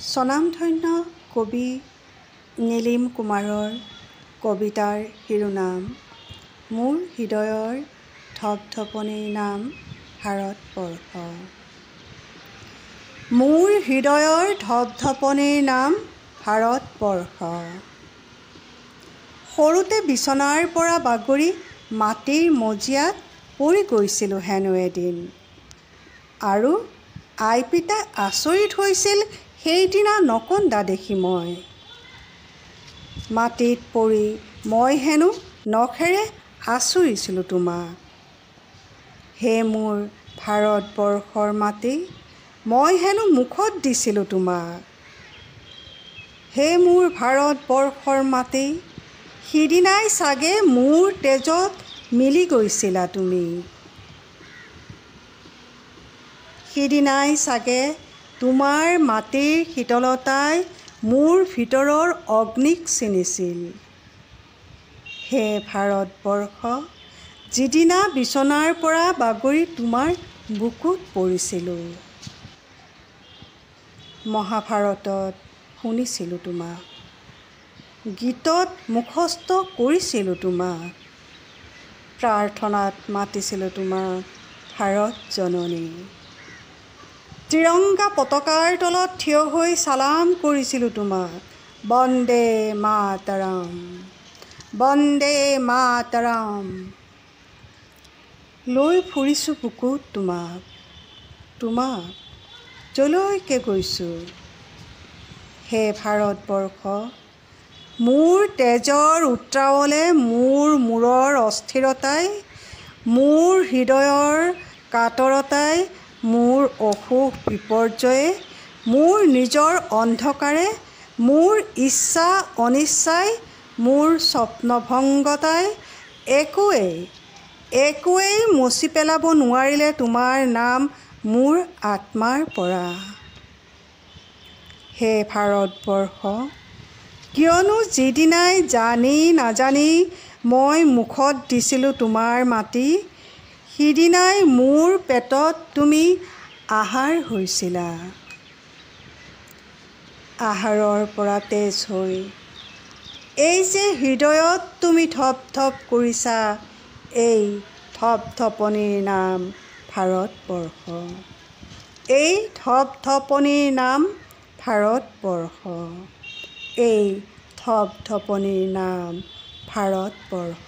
স্বনামধন্য কবি নীলিম কুমাৰৰ কবিতাৰ শিৰোনাম মোৰ হৃদয়ৰ ধপধপনিৰ নাম ভাৰতবৰ্ষ। মোৰ হৃদয়ৰ ধপধপনিৰ নাম ভাৰতবৰ্ষ। সৰুতে বিচনাৰ পৰা বাগৰি মাটিৰ মজিয়াত পৰি গৈছিলোঁ হেনো এদিন, আৰু আই পিতাই আচৰিত হৈছিল সেইদিনা নকন্দা দেখি মই। মাটিত পৰি মই হেনো নখেৰে আঁচুৰিছিলোঁ তোমাক। হে মোৰ ভাৰতবৰ্ষৰ মাটি, মই হেনো মুখত দিছিলোঁ তোমাক। হে মোৰ ভাৰতবৰ্ষৰ মাটি, সিদিনাই চাগে মোৰ তেজত মিলি গৈছিলা তুমি। সিদিনাই চাগে তোমাৰ মাটিৰ শীতলতাই মোৰ ভিতৰৰ অগ্নিক চিনিছিল। হে ভাৰতবৰ্ষ, যিদিনা বিচনাৰ পৰা বাগৰি তোমাৰ বুকুত পৰিছিলোঁ। মহাভাৰতত শুনিছিলোঁ তোমাক, গীতত মুখস্থ কৰিছিলোঁ তোমাক, প্ৰাৰ্থনাত মাতিছিলোঁ তোমাক ভাৰত জননী। ত্ৰিৰংগা পতাকাৰ তলত থিয় হৈ চালাম কৰিছিলোঁ তোমাক, বন্দে মাতৰম, বন্দে মাতৰম। লৈ ফুৰিছোঁ বুকুত তোমাক, তোমাক যলৈকে গৈছোঁ। হে ভাৰতবৰ্ষ, মোৰ তেজৰ উত্ৰাৱলে মোৰ মূৰৰ অস্থিৰতাই, মোৰ হৃদয়ৰ কাতৰতাই, মোৰ অসুখ বিপৰ্যয়ে, মোৰ নিজৰ অন্ধকাৰে, মোৰ ইচ্ছা অনিচ্ছাই, মোৰ স্বপ্নভংগতাই একোৱেই মচি পেলাব নোৱাৰিলে তোমাৰ নাম মোৰ আত্মাৰ পৰা। হে ভাৰতবৰ্ষ, কিয়নো যিদিনাই জানি নাজানি মই মুখত দিছিলোঁ তোমাৰ মাটি, সিদিনাই মোৰ পেটত তুমি আহাৰ হৈছিলা। আহাৰৰ পৰা তেজ হৈ এই যে হৃদয়ত তুমি ধপধপ কৰিছা, এই ধপধপনিৰ নাম ভাৰতবৰ্ষ। এই ধপধপনিৰ নাম ভাৰতবৰ্ষ। এই ধপধপনিৰ নাম ভাৰতবৰ্ষ।